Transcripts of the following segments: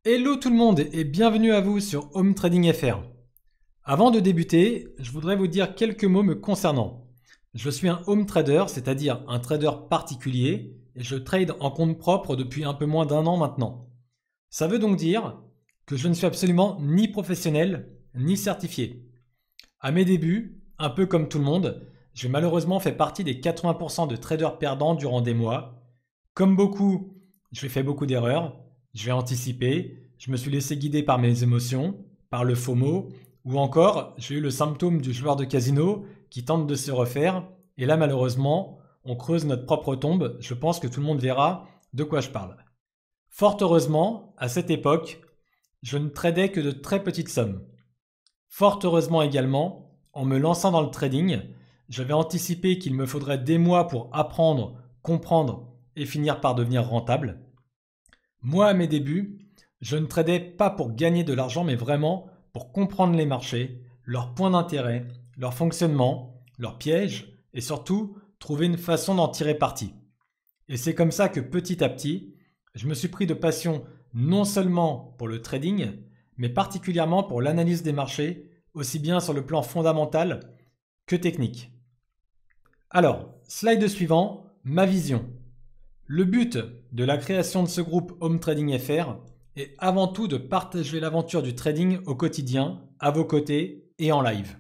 Hello tout le monde et bienvenue à vous sur Home Trading FR. Avant de débuter, je voudrais vous dire quelques mots me concernant. Je suis un home trader, c'est-à-dire un trader particulier, et je trade en compte propre depuis un peu moins d'un an maintenant. Ça veut donc dire que je ne suis absolument ni professionnel ni certifié. À mes débuts, un peu comme tout le monde, j'ai malheureusement fait partie des 80% de traders perdants durant des mois. Comme beaucoup, j'ai fait beaucoup d'erreurs. J'ai anticipé, je me suis laissé guider par mes émotions, par le FOMO, ou encore j'ai eu le symptôme du joueur de casino qui tente de se refaire, et là malheureusement, on creuse notre propre tombe, je pense que tout le monde verra de quoi je parle. Fort heureusement, à cette époque, je ne tradais que de très petites sommes. Fort heureusement également, en me lançant dans le trading, j'avais anticipé qu'il me faudrait des mois pour apprendre, comprendre et finir par devenir rentable. Moi, à mes débuts, je ne tradais pas pour gagner de l'argent, mais vraiment pour comprendre les marchés, leurs points d'intérêt, leur fonctionnement, leurs pièges et surtout trouver une façon d'en tirer parti. Et c'est comme ça que petit à petit, je me suis pris de passion non seulement pour le trading, mais particulièrement pour l'analyse des marchés, aussi bien sur le plan fondamental que technique. Alors, slide suivant, ma vision. Le but de la création de ce groupe Home Trading FR est avant tout de partager l'aventure du trading au quotidien, à vos côtés et en live.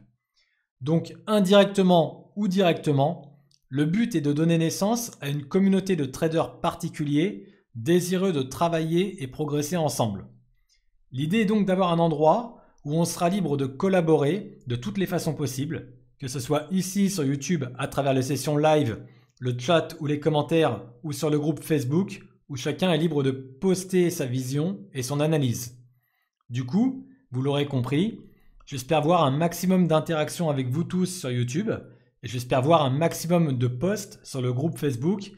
Donc indirectement ou directement, le but est de donner naissance à une communauté de traders particuliers désireux de travailler et progresser ensemble. L'idée est donc d'avoir un endroit où on sera libre de collaborer de toutes les façons possibles, que ce soit ici sur YouTube à travers les sessions live, le chat ou les commentaires, ou sur le groupe Facebook, où chacun est libre de poster sa vision et son analyse. Du coup, vous l'aurez compris, j'espère voir un maximum d'interactions avec vous tous sur YouTube, et j'espère voir un maximum de posts sur le groupe Facebook,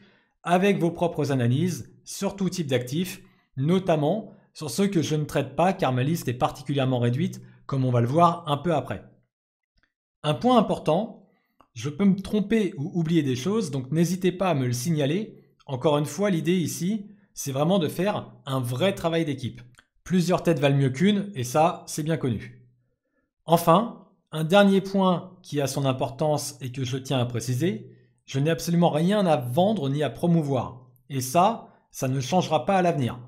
avec vos propres analyses sur tout type d'actifs, notamment sur ceux que je ne traite pas car ma liste est particulièrement réduite, comme on va le voir un peu après. Un point important, je peux me tromper ou oublier des choses, donc n'hésitez pas à me le signaler. Encore une fois, l'idée ici, c'est vraiment de faire un vrai travail d'équipe. Plusieurs têtes valent mieux qu'une, et ça, c'est bien connu. Enfin, un dernier point qui a son importance et que je tiens à préciser, je n'ai absolument rien à vendre ni à promouvoir. Et ça ne changera pas à l'avenir.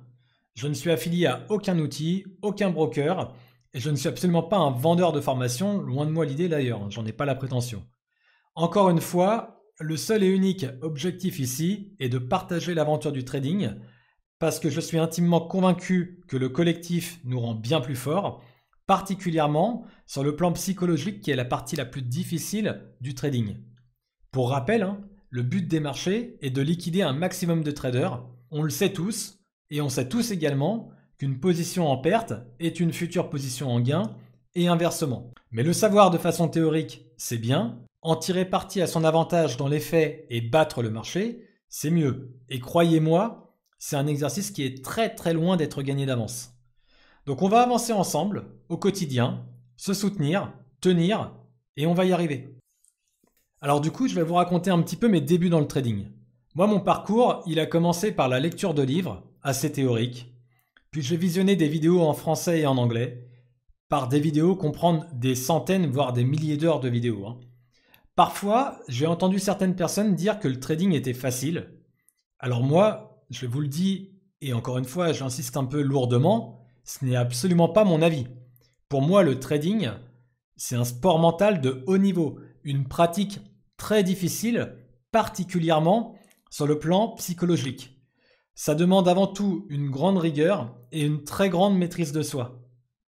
Je ne suis affilié à aucun outil, aucun broker, et je ne suis absolument pas un vendeur de formation, loin de moi l'idée d'ailleurs, j'en ai pas la prétention. Encore une fois, le seul et unique objectif ici est de partager l'aventure du trading parce que je suis intimement convaincu que le collectif nous rend bien plus forts, particulièrement sur le plan psychologique qui est la partie la plus difficile du trading. Pour rappel, le but des marchés est de liquider un maximum de traders, on le sait tous, et on sait tous également qu'une position en perte est une future position en gain et inversement. Mais le savoir de façon théorique, c'est bien. En tirer parti à son avantage dans les faits et battre le marché, c'est mieux. Et croyez-moi, c'est un exercice qui est très très loin d'être gagné d'avance. Donc on va avancer ensemble, au quotidien, se soutenir, tenir, et on va y arriver. Alors du coup, je vais vous raconter un petit peu mes débuts dans le trading. Moi, mon parcours, il a commencé par la lecture de livres, assez théoriques, puis j'ai visionné des vidéos en français et en anglais. Par des vidéos, comprendre des centaines, voire des milliers d'heures de vidéos. Parfois, j'ai entendu certaines personnes dire que le trading était facile. Alors moi, je vous le dis, et encore une fois, j'insiste un peu lourdement, ce n'est absolument pas mon avis. Pour moi, le trading, c'est un sport mental de haut niveau, une pratique très difficile, particulièrement sur le plan psychologique. Ça demande avant tout une grande rigueur et une très grande maîtrise de soi.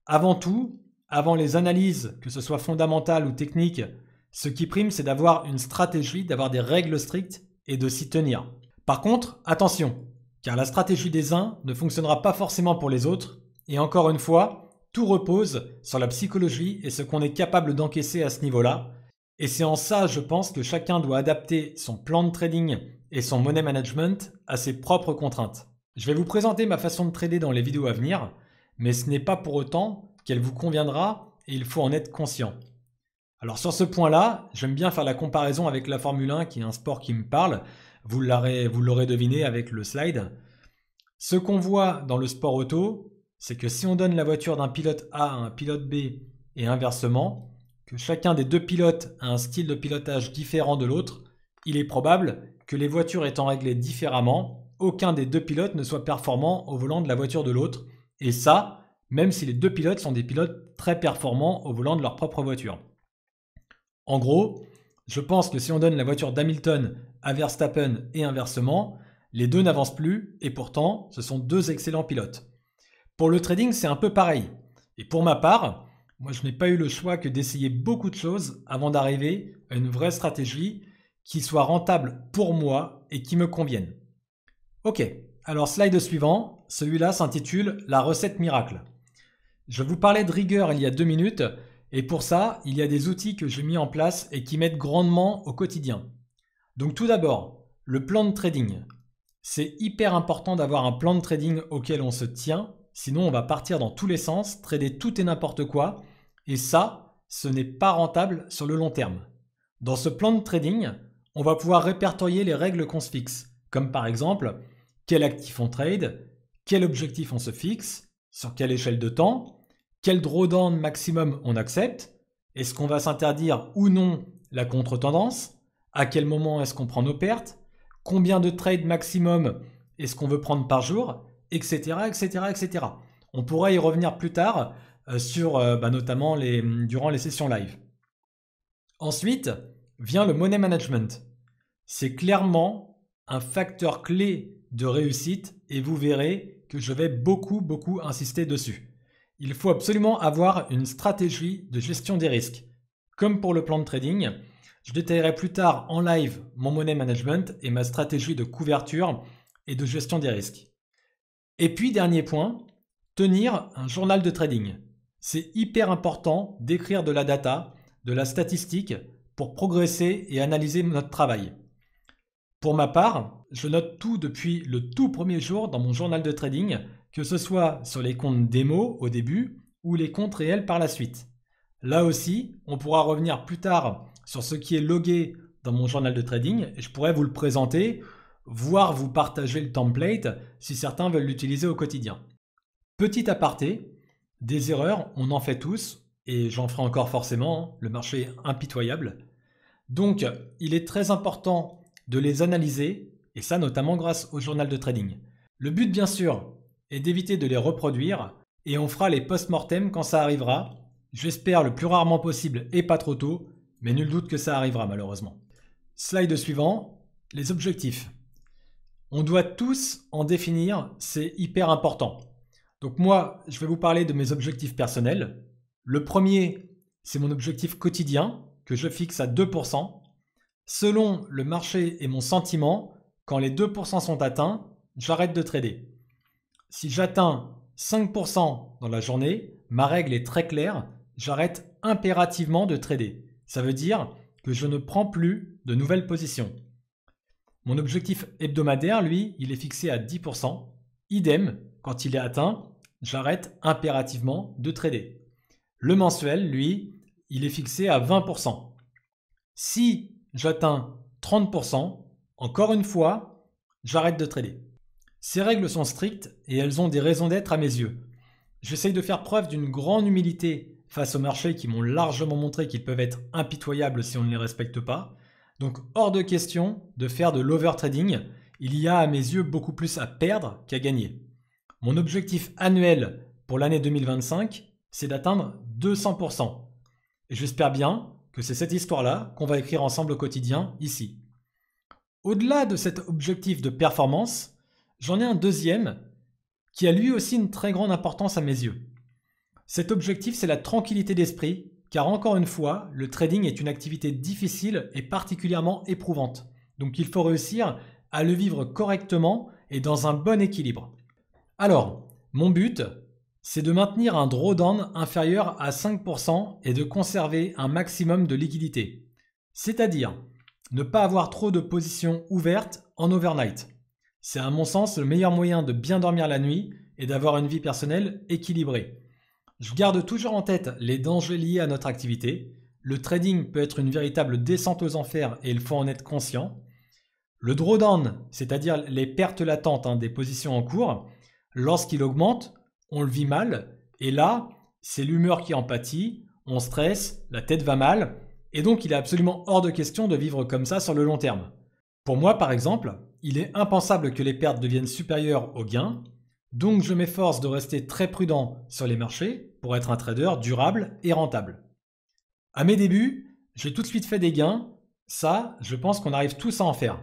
Avant tout, avant les analyses, que ce soit fondamentales ou techniques, ce qui prime, c'est d'avoir une stratégie, d'avoir des règles strictes et de s'y tenir. Par contre, attention, car la stratégie des uns ne fonctionnera pas forcément pour les autres. Et encore une fois, tout repose sur la psychologie et ce qu'on est capable d'encaisser à ce niveau-là. Et c'est en ça, je pense, que chacun doit adapter son plan de trading et son money management à ses propres contraintes. Je vais vous présenter ma façon de trader dans les vidéos à venir, mais ce n'est pas pour autant qu'elle vous conviendra et il faut en être conscient. Alors sur ce point-là, j'aime bien faire la comparaison avec la Formule 1 qui est un sport qui me parle. Vous l'aurez deviné avec le slide. Ce qu'on voit dans le sport auto, c'est que si on donne la voiture d'un pilote A à un pilote B et inversement, que chacun des deux pilotes a un style de pilotage différent de l'autre, il est probable que les voitures étant réglées différemment, aucun des deux pilotes ne soit performant au volant de la voiture de l'autre. Et ça, même si les deux pilotes sont des pilotes très performants au volant de leur propre voiture. En gros, je pense que si on donne la voiture d'Hamilton à Verstappen et inversement, les deux n'avancent plus et pourtant, ce sont deux excellents pilotes. Pour le trading, c'est un peu pareil. Et pour ma part, moi je n'ai pas eu le choix que d'essayer beaucoup de choses avant d'arriver à une vraie stratégie qui soit rentable pour moi et qui me convienne. Ok, alors slide suivant, celui-là s'intitule La recette miracle. Je vous parlais de rigueur il y a 2 minutes et pour ça, il y a des outils que j'ai mis en place et qui m'aident grandement au quotidien. Donc tout d'abord, le plan de trading. C'est hyper important d'avoir un plan de trading auquel on se tient, sinon on va partir dans tous les sens, trader tout et n'importe quoi et ça, ce n'est pas rentable sur le long terme. Dans ce plan de trading, on va pouvoir répertorier les règles qu'on se fixe, comme par exemple, quel actif on trade, quel objectif on se fixe, sur quelle échelle de temps, quel drawdown maximum on accepte, est-ce qu'on va s'interdire ou non la contre-tendance, à quel moment est-ce qu'on prend nos pertes, combien de trades maximum est-ce qu'on veut prendre par jour, etc., etc., etc. On pourra y revenir plus tard notamment durant les sessions live. Ensuite, vient le money management. C'est clairement un facteur clé de réussite et vous verrez que je vais beaucoup insister dessus. Il faut absolument avoir une stratégie de gestion des risques. Comme pour le plan de trading, je détaillerai plus tard en live mon money management et ma stratégie de couverture et de gestion des risques. Et puis, dernier point, tenir un journal de trading. C'est hyper important d'écrire de la data, de la statistique pour progresser et analyser notre travail. Pour ma part, je note tout depuis le tout premier jour dans mon journal de trading, que ce soit sur les comptes démo au début ou les comptes réels par la suite. Là aussi, on pourra revenir plus tard sur ce qui est logué dans mon journal de trading et je pourrais vous le présenter, voire vous partager le template si certains veulent l'utiliser au quotidien. Petit aparté, des erreurs, on en fait tous et j'en ferai encore forcément, le marché est impitoyable. Donc, il est très important de les analyser et ça notamment grâce au journal de trading. Le but bien sûr est d'éviter de les reproduire et on fera les post-mortem quand ça arrivera. J'espère le plus rarement possible et pas trop tôt, mais nul doute que ça arrivera malheureusement. Slide suivant, les objectifs. On doit tous en définir, c'est hyper important. Donc moi, je vais vous parler de mes objectifs personnels. Le premier, c'est mon objectif quotidien que je fixe à 2%. Selon le marché et mon sentiment, quand les 2% sont atteints, j'arrête de trader. Si j'atteins 5% dans la journée, ma règle est très claire, j'arrête impérativement de trader. Ça veut dire que je ne prends plus de nouvelles positions. Mon objectif hebdomadaire, lui, il est fixé à 10%. Idem, quand il est atteint, j'arrête impérativement de trader. Le mensuel, lui, il est fixé à 20%. Si j'atteins 30%, encore une fois, j'arrête de trader. Ces règles sont strictes et elles ont des raisons d'être à mes yeux. J'essaye de faire preuve d'une grande humilité face aux marchés qui m'ont largement montré qu'ils peuvent être impitoyables si on ne les respecte pas. Donc hors de question de faire de l'overtrading, il y a à mes yeux beaucoup plus à perdre qu'à gagner. Mon objectif annuel pour l'année 2025, c'est d'atteindre 200%. Et j'espère bien que c'est cette histoire-là qu'on va écrire ensemble au quotidien ici. Au-delà de cet objectif de performance, j'en ai un deuxième qui a lui aussi une très grande importance à mes yeux. Cet objectif, c'est la tranquillité d'esprit, car encore une fois, le trading est une activité difficile et particulièrement éprouvante. Donc il faut réussir à le vivre correctement et dans un bon équilibre. Alors, mon but, c'est de maintenir un drawdown inférieur à 5% et de conserver un maximum de liquidité. C'est-à-dire, ne pas avoir trop de positions ouvertes en overnight. C'est à mon sens le meilleur moyen de bien dormir la nuit et d'avoir une vie personnelle équilibrée. Je garde toujours en tête les dangers liés à notre activité. Le trading peut être une véritable descente aux enfers et il faut en être conscient. Le drawdown, c'est-à-dire les pertes latentes des positions en cours, lorsqu'il augmente, on le vit mal, et là, c'est l'humeur qui en pâtit, on stresse, la tête va mal, et donc il est absolument hors de question de vivre comme ça sur le long terme. Pour moi, par exemple, il est impensable que les pertes deviennent supérieures aux gains, donc je m'efforce de rester très prudent sur les marchés pour être un trader durable et rentable. À mes débuts, j'ai tout de suite fait des gains, ça, je pense qu'on arrive tous à en faire.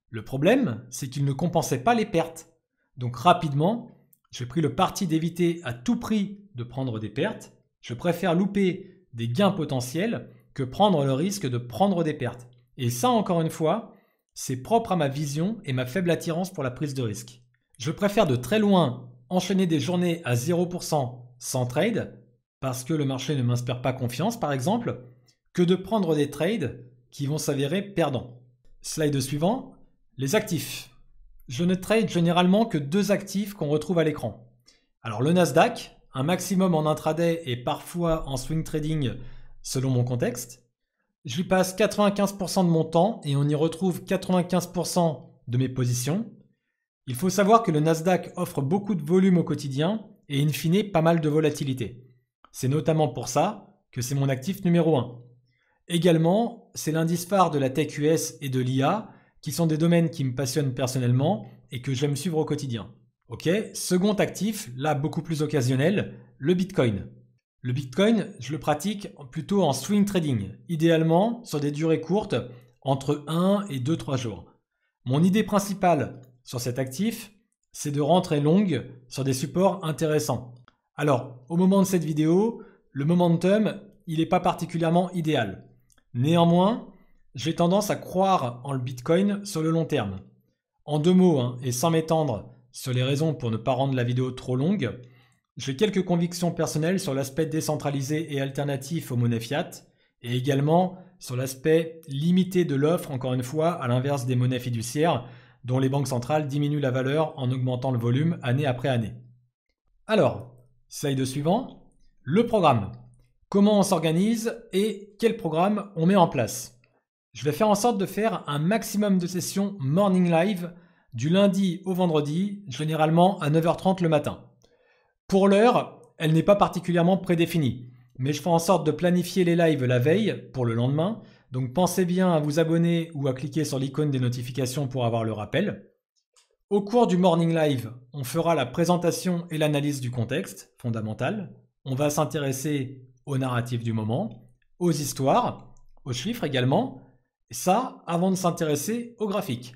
Le problème, c'est qu'ils ne compensaient pas les pertes. Donc rapidement, j'ai pris le parti d'éviter à tout prix de prendre des pertes. Je préfère louper des gains potentiels que prendre le risque de prendre des pertes. Et ça, encore une fois, c'est propre à ma vision et ma faible attirance pour la prise de risque. Je préfère de très loin enchaîner des journées à 0% sans trade, parce que le marché ne m'inspire pas confiance par exemple, que de prendre des trades qui vont s'avérer perdants. Slide suivant, les actifs. Je ne trade généralement que 2 actifs qu'on retrouve à l'écran. Alors le Nasdaq, un maximum en intraday et parfois en swing trading selon mon contexte. Je lui passe 95% de mon temps et on y retrouve 95% de mes positions. Il faut savoir que le Nasdaq offre beaucoup de volume au quotidien et in fine pas mal de volatilité. C'est notamment pour ça que c'est mon actif numéro 1. Également, c'est l'indice phare de la tech US et de l'IA qui sont des domaines qui me passionnent personnellement et que j'aime suivre au quotidien. Ok, second actif, là beaucoup plus occasionnel, le Bitcoin. Le Bitcoin, je le pratique plutôt en swing trading, idéalement sur des durées courtes, entre 1 et 2-3 jours. Mon idée principale sur cet actif, c'est de rentrer longue sur des supports intéressants. Alors, au moment de cette vidéo, le momentum, il n'est pas particulièrement idéal. Néanmoins, j'ai tendance à croire en le Bitcoin sur le long terme. En 2 mots, et sans m'étendre sur les raisons pour ne pas rendre la vidéo trop longue, j'ai quelques convictions personnelles sur l'aspect décentralisé et alternatif aux monnaies fiat, et également sur l'aspect limité de l'offre, encore une fois, à l'inverse des monnaies fiduciaires, dont les banques centrales diminuent la valeur en augmentant le volume année après année. Alors, slide suivant, le programme. Comment on s'organise et quel programme on met en place. Je vais faire en sorte de faire un maximum de sessions morning live du lundi au vendredi, généralement à 9h30 le matin. Pour l'heure, elle n'est pas particulièrement prédéfinie, mais je fais en sorte de planifier les lives la veille pour le lendemain, donc pensez bien à vous abonner ou à cliquer sur l'icône des notifications pour avoir le rappel. Au cours du morning live, on fera la présentation et l'analyse du contexte fondamental. On va s'intéresser au narratif du moment, aux histoires, aux chiffres également, et ça avant de s'intéresser aux graphiques.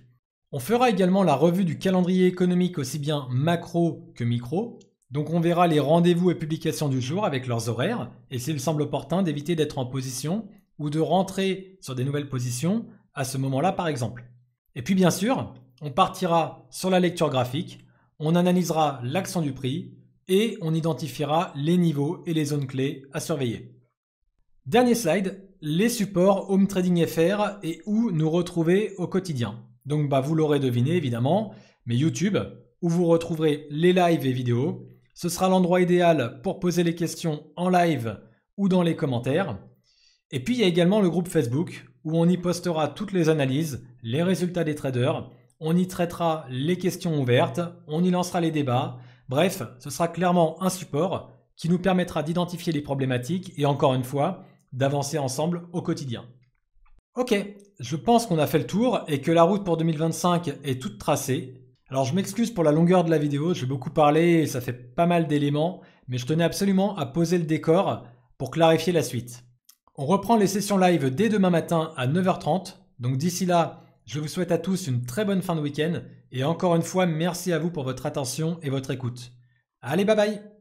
On fera également la revue du calendrier économique aussi bien macro que micro, donc on verra les rendez-vous et publications du jour avec leurs horaires, et s'il semble opportun d'éviter d'être en position ou de rentrer sur des nouvelles positions à ce moment-là par exemple. Et puis bien sûr, on partira sur la lecture graphique, on analysera l'action du prix et on identifiera les niveaux et les zones clés à surveiller. Dernier slide, les supports Home Trading FR et où nous retrouver au quotidien. Donc vous l'aurez deviné évidemment, mais YouTube, où vous retrouverez les lives et vidéos. Ce sera l'endroit idéal pour poser les questions en live ou dans les commentaires. Et puis il y a également le groupe Facebook où on y postera toutes les analyses, les résultats des traders, on y traitera les questions ouvertes, on y lancera les débats. Bref, ce sera clairement un support qui nous permettra d'identifier les problématiques et encore une fois, d'avancer ensemble au quotidien. Ok, je pense qu'on a fait le tour et que la route pour 2025 est toute tracée. Alors je m'excuse pour la longueur de la vidéo, j'ai beaucoup parlé et ça fait pas mal d'éléments, mais je tenais absolument à poser le décor pour clarifier la suite. On reprend les sessions live dès demain matin à 9h30, donc d'ici là, je vous souhaite à tous une très bonne fin de week-end et encore une fois, merci à vous pour votre attention et votre écoute. Allez, bye bye!